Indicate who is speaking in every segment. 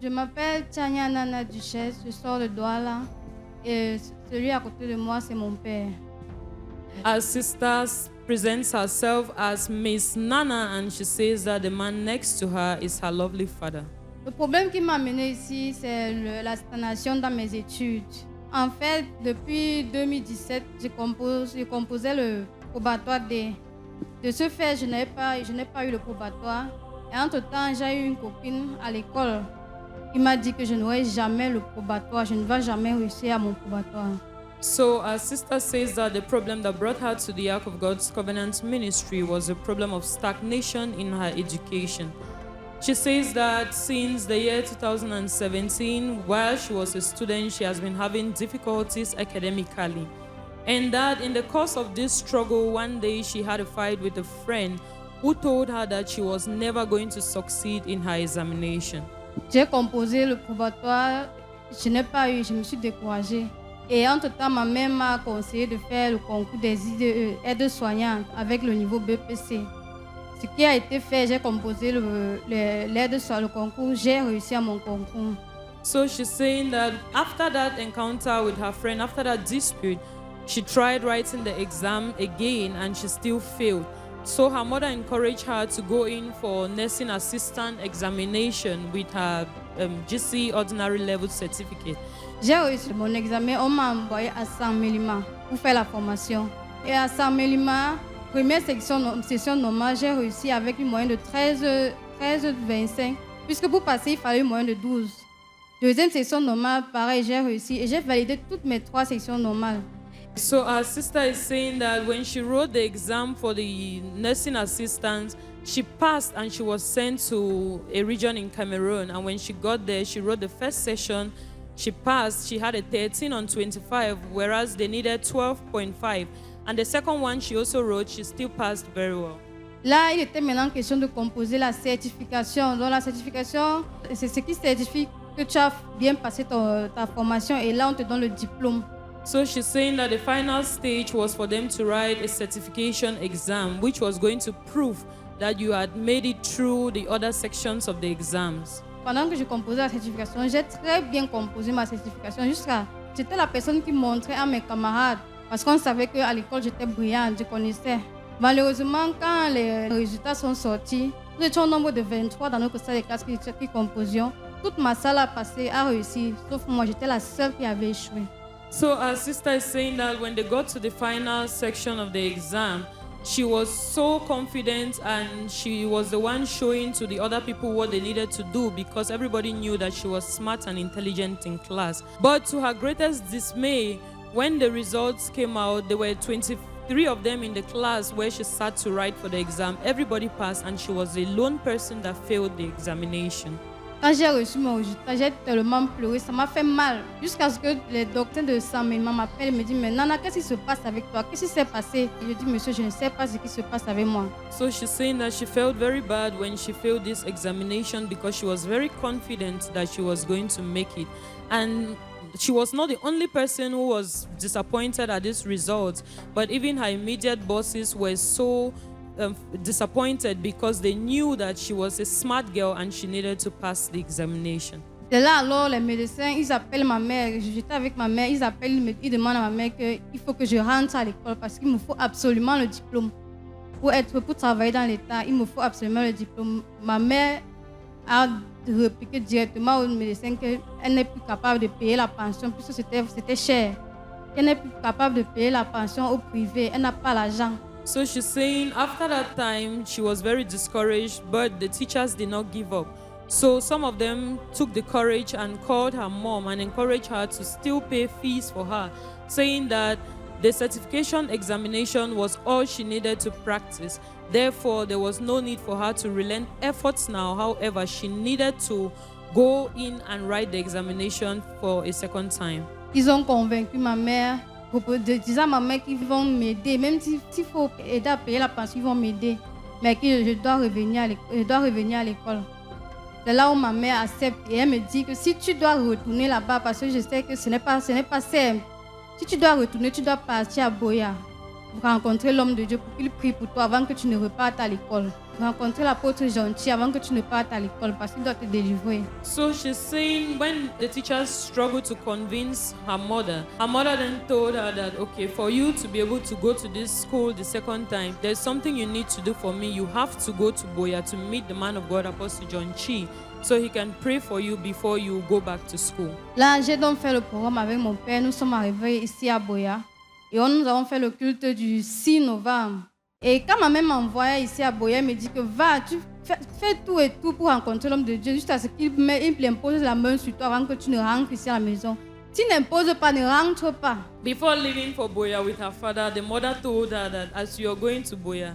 Speaker 1: Je m'appelle Tania Nana Duchesse, je sors de Douala et celui à côté de moi, c'est mon père.
Speaker 2: Our sister presents herself as Miss Nana and she says that the man next to her is her lovely father.
Speaker 1: Le problème qui m'a amené ici, c'est la stagnation dans mes études. En fait, depuis 2017, je composais le probatoire D. De ce fait, je n'ai pas eu le probatoire. Et entre-temps, j'ai eu une copine à l'école qui m'a dit que je n'aurai jamais le probatoire. Je ne vais jamais réussir à mon probatoire.
Speaker 2: So our sister says that the problem that brought her to the Ark of God's Covenant Ministry was a problem of stagnation in her education. She says that since the year 2017, while she was a student, she has been having difficulties academically. And that in the course of this struggle, one day she had a fight with a friend who told her that she was never going to succeed in her examination.
Speaker 1: J'ai composé le probatoire, je n'ai pas eu, je me suis découragée. Et entre-temps, ma mère m'a conseillé de faire le concours des aides-soignantes avec le niveau BPC. Ce qui a été fait, j'ai composé le concours, j'ai réussi à mon concours.
Speaker 2: So she's saying that after that encounter with her friend, after that dispute, she tried writing the exam again and she still failed. So her mother encouraged her to go in for nursing assistant examination with her GC ordinary level certificate.
Speaker 1: J'ai réussi mon examen, on m'a envoyé à Saint-Mélima pour faire la formation. Et à Saint-Mélima, première session normale, j'ai réussi avec une moyenne de 13,25. Puisque pour passer, il fallait une moyenne de 12. Deuxième session normale, pareil, j'ai réussi et j'ai validé toutes mes 3 sections normales.
Speaker 2: So our sister is saying that when she wrote the exam for the nursing assistant, she passed and she was sent to a region in Cameroon. And when she got there, she wrote the first session, she passed. She had a 13 on 25, whereas they needed 12.5. And the second one she also wrote, she still passed very well.
Speaker 1: Là, il était maintenant question de composer la certification. Donc la certification, c'est ce qui certifie que tu as bien passé ta formation et là, on te donne le diplôme.
Speaker 2: So she's saying that the final stage was for them to write a certification exam, which was going to prove that you had made it through the other sections of the exams.
Speaker 1: Pendant que je composais la certification, j'ai très bien composé ma certification. J'étais la personne qui montrait à mes camarades parce qu'on savait qu'à l'école, j'étais brillante, je connaissais. Malheureusement, quand les résultats sont sortis, nous étions au nombre de 23 dans notre salle de classe qui composions. Toute ma salle a réussi, sauf moi, j'étais la seule qui avait échoué.
Speaker 2: So our sister is saying that when they got to the final section of the exam, she was so confident and she was the one showing to the other people what they needed to do because everybody knew that she was smart and intelligent in class. But to her greatest dismay, when the results came out, there were 23 of them in the class where she sat to write for the exam. Everybody passed and she was the lone person that failed the examination.
Speaker 1: Quand j'ai reçu mon résultat, j'ai tellement pleuré, ça m'a fait mal. Jusqu'à ce que les docteurs de Saint-Mélima m'appellent et me disent « Mais Nana, qu'est-ce qui se passe avec toi? Qu'est-ce qui s'est passé ?» Je dis « Monsieur, je ne sais pas ce qui se passe avec moi. »
Speaker 2: So she's saying that she felt very bad when she failed this examination because she was very confident that she was going to make it. And she was not the only person who was disappointed at this result, but even her immediate bosses were so disappointed because they knew that she was a smart girl and she needed to pass the examination.
Speaker 1: De là alors, les médecins, ils appellent ma mère. J'étais avec ma mère, ils demandent à ma mère qu'il faut que je rentre à l'école parce qu'il me faut absolument le diplôme. Pour travailler dans l'État, il me faut absolument le diplôme. Ma mère a répliqué directement au médecin qu'elle n'est plus capable de payer la pension puisque c'était cher. Elle n'est plus capable de payer la pension au privé. Elle n'a pas l'argent.
Speaker 2: So she's saying after that time, she was very discouraged, but the teachers did not give up. So some of them took the courage and called her mom and encouraged her to still pay fees for her, saying that the certification examination was all she needed to practice. Therefore, there was no need for her to relent efforts now. However, she needed to go in and write the examination for a second time.
Speaker 1: Ils ont convaincu ma mère, disant à ma mère qu'ils vont m'aider, même s'il faut aider à payer la pension, ils vont m'aider, mais que je dois revenir à l'école. C'est là où ma mère accepte et elle me dit que si tu dois retourner là-bas, parce que je sais que ce n'est pas simple, si tu dois retourner, tu dois partir à Boya. rencontrer l'homme de Dieu pour qu'il prie pour toi avant que tu ne repartes à l'école. Rencontrer l'apôtre gentil avant que tu ne partes à l'école parce qu'il doit te délivrer.
Speaker 2: So she's saying when the teachers struggled to convince her mother then told her that, okay, for you to be able to go to this school the second time, there's something you need to do for me. You have to go to Boya to meet the man of God, Apostle John Chi, so he can pray for you before you go back to school.
Speaker 1: Là, j'ai donc fait le programme avec mon père. Nous sommes arrivés ici à Boya et nous avons fait le culte du 6 novembre. Et quand ma mère m'envoyait ici à Boya, elle me dit que va, tu fais tout et tout pour rencontrer l'homme de Dieu jusqu'à ce qu'il impose la main sur toi avant que tu ne rentres ici à la maison. Tu n'imposes pas, ne rentre pas.
Speaker 2: Before leaving for Boya with her father, the mother told her that as you're going to Boya,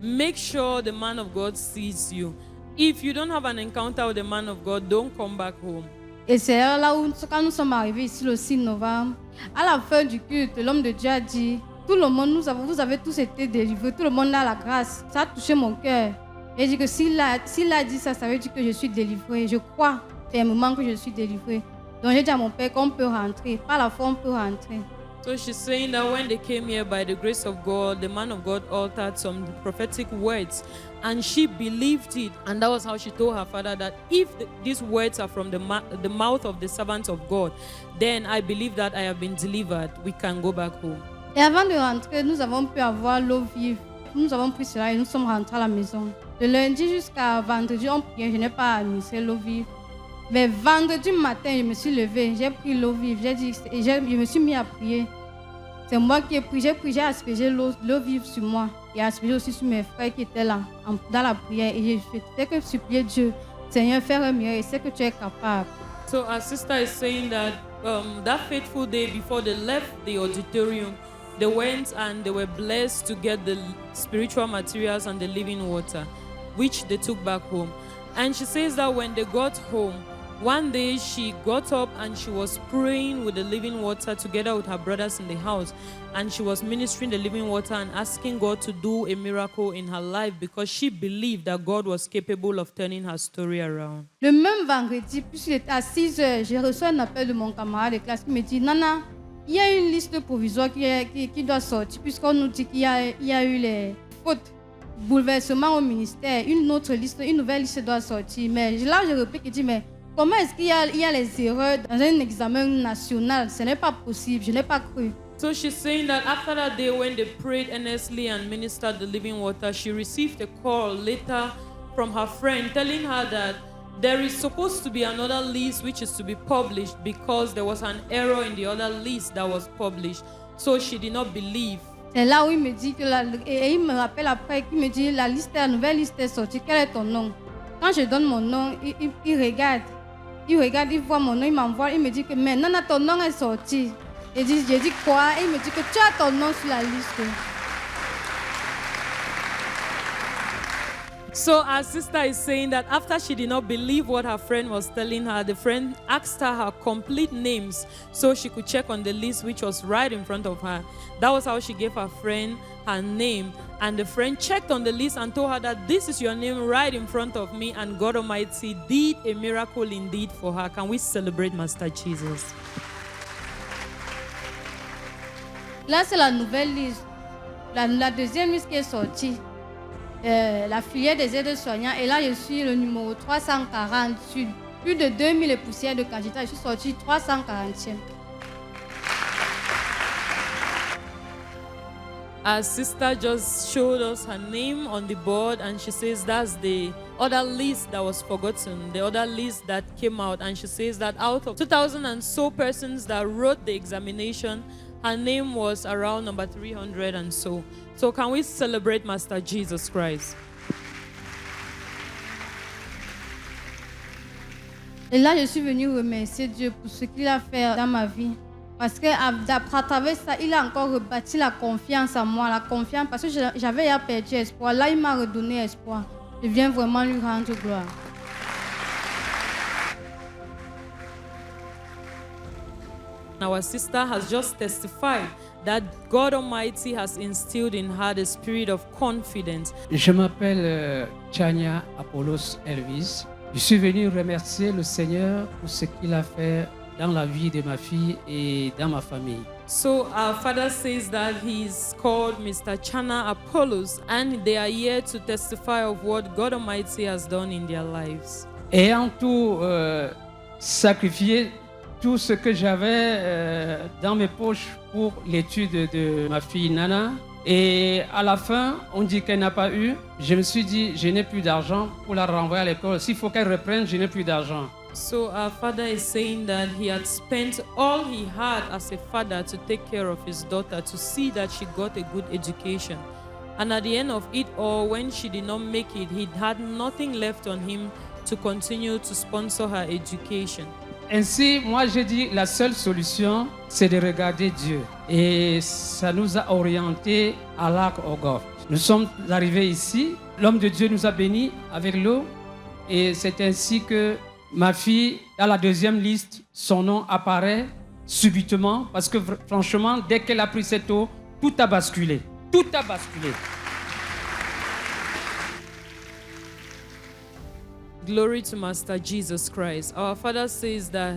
Speaker 2: make sure the man of God sees you. If you don't have an encounter with the man of God, don't come back home.
Speaker 1: Et c'est là où, quand nous sommes arrivés ici le 6 novembre, à la fin du culte, l'homme de Dieu a dit, tout le monde, vous avez tous été délivrés, tout le monde a la grâce. Ça a touché mon cœur. Et il dit que s'il a dit ça, ça veut dire que je suis délivré. Je crois fermement que je suis délivré. Donc j'ai dit à mon père qu'on peut rentrer. Par la foi, on peut rentrer.
Speaker 2: So she's saying that when they came here by the grace of God, the man of God uttered some prophetic words and she believed it. And that was how she told her father that if these words are from the mouth of the servants of God, then I believe that I have been delivered. We can go back home.
Speaker 1: Et avant de rentrer, nous avons pu avoir l'eau vive. Nous avons pris cela et nous sommes rentrés à la maison. De lundi jusqu'à vendredi, on priait. Je n'ai pas administré l'eau vive. Mais vendredi matin, je me suis levée. J'ai pris l'eau vive. Je me suis mis à prier. C'est moi qui ai prié. J'ai aspergé l'eau vive sur moi. Et aspergé aussi sur mes frères qui étaient là, dans la prière. Et je fais que supplier Dieu. Seigneur, faire un miracle. Et c'est que tu es capable.
Speaker 2: So our sister is saying that that fateful day before they left the auditorium, they went and they were blessed to get the spiritual materials and the living water, which they took back home. And she says that when they got home, one day she got up and she was praying with the living water together with her brothers in the house. And she was ministering the living water and asking God to do a miracle in her life because she believed that God was capable of turning her story around.
Speaker 1: Le même vendredi, puisqu'il était à 6 heures, j'ai reçu un appel de mon camarade de classe qui me dit, Nana, il y a une liste provisoire qui doit sortir, puisqu'on nous dit qu'il y a eu les fautes, bouleversements au ministère. Une nouvelle liste doit sortir. Mais là, je réplique et dis, mais comment est-ce qu'il y a les erreurs dans un examen national? Ce n'est pas possible, je n'ai pas cru.
Speaker 2: So she's saying that after that day when they prayed earnestly and ministered the living water, she received a call later from her friend telling her that there is supposed to be another list which is to be published because there was an error in the other list that was published. So she did not believe.
Speaker 1: C'est là où il me dit que et il me rappelle après qu'il me dit la nouvelle liste est sortie. Quel est ton nom? Quand je donne mon nom, il regarde, il voit mon nom, il m'envoie, il me dit que mais non, ton nom est sorti. J'ai dit quoi? Et il me dit que tu as ton nom sur la liste.
Speaker 2: So our sister is saying that after she did not believe what her friend was telling her, the friend asked her complete names so she could check on the list which was right in front of her. That was how she gave her friend her name. And the friend checked on the list and told her that this is your name right in front of me, and God Almighty did a miracle indeed for her. Can we celebrate Master Jesus?
Speaker 1: Là, c'est la nouvelle liste. La deuxième liste qui est sortie. La filière des aides-soignants. Et là, je suis le numéro 340 sur plus de 2000 et poussières de candidat. Je suis sortie 340e.
Speaker 2: Our sister just showed us her name on the board and she says that's the other list that was forgotten, the other list that came out. And she says that out of 2,000 and so persons that wrote the examination, her name was around number 300 and so. So can we celebrate Master Jesus Christ?
Speaker 1: Et là, je suis venue remercier Dieu pour ce qu'il a fait dans ma vie. Parce qu'à travers ça, il a encore rebâti la confiance en moi, la confiance, parce que j'avais perdu espoir. Là, il m'a redonné espoir. Je viens vraiment lui rendre gloire.
Speaker 2: Our sister has just testified that God Almighty has instilled in her the spirit of confidence.
Speaker 3: Je m'appelle Chania Apollos Elvis. Je suis venu remercier le Seigneur pour ce qu'il a fait dans la vie de ma fille et dans ma famille.
Speaker 2: So our father says that he's called Mr. Chana Apollos, and they are here to testify of what God Almighty has done in their lives.
Speaker 3: Ayant tout sacrifié, tout ce que j'avais dans mes poches pour l'étude de ma fille Nana, et à la fin, on dit qu'elle n'a pas eu. Je me suis dit, je n'ai plus d'argent pour la renvoyer à l'école. S'il faut qu'elle reprenne, je n'ai plus d'argent.
Speaker 2: So our father is saying that he had spent all he had as a father to take care of his daughter, to see that she got a good education. And at the end of it all, when she did not make it, he had nothing left on him to continue to sponsor her education.
Speaker 3: Ainsi, moi j'ai dit, la seule solution, c'est de regarder Dieu. Et ça nous a orientés à l'Ark of God. Nous sommes arrivés ici, l'homme de Dieu nous a bénis avec l'eau, et c'est ainsi que ma fille, dans la deuxième liste, son nom apparaît subitement parce que franchement, dès qu'elle a pris cette eau, tout a basculé. Tout a basculé.
Speaker 2: Glory to Master Jesus Christ. Our Father says that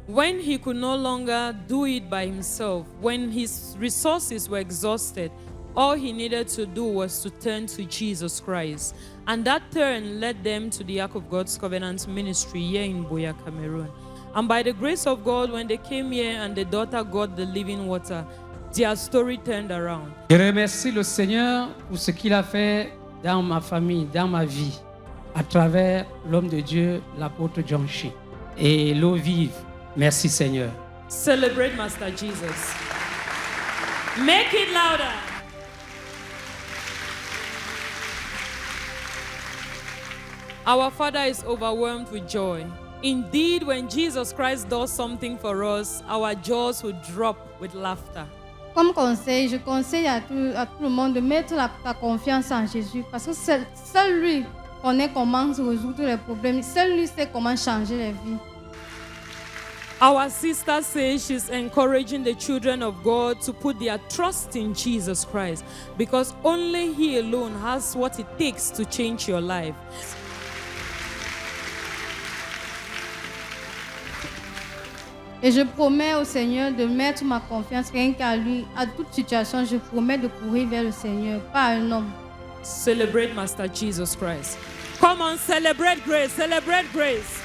Speaker 2: when he could no longer do it by himself, when his resources were exhausted, all he needed to do was to turn to Jesus Christ. And that turn led them to the Ark of God's Covenant Ministry here in Buea, Cameroon. And by the grace of God, when they came here and the daughter got the living water, their story turned around.
Speaker 3: Je remercie le Seigneur pour ce qu'il a fait dans ma famille, dans ma vie, à travers l'homme de Dieu, l'apôtre John Shi. Et l'eau vive. Merci Seigneur.
Speaker 2: Celebrate Master Jesus. Make it louder. Our Father is overwhelmed with joy. Indeed, when Jesus Christ does something for us, our jaws will drop with laughter.
Speaker 1: Comme conseil, je conseille à tout le monde de mettre ta confiance en Jésus parce que seul lui connaît comment se résoudre tous les problèmes. Seul lui sait comment changer les vies.
Speaker 2: Our sister says she's encouraging the children of God to put their trust in Jesus Christ because only He alone has what it takes to change your life.
Speaker 1: Et je promets au Seigneur de mettre ma confiance rien qu'à lui. À toute situation, je promets de courir vers le Seigneur, pas un homme.
Speaker 2: Celebrate Master Jesus Christ. Come on, celebrate grace, celebrate grace.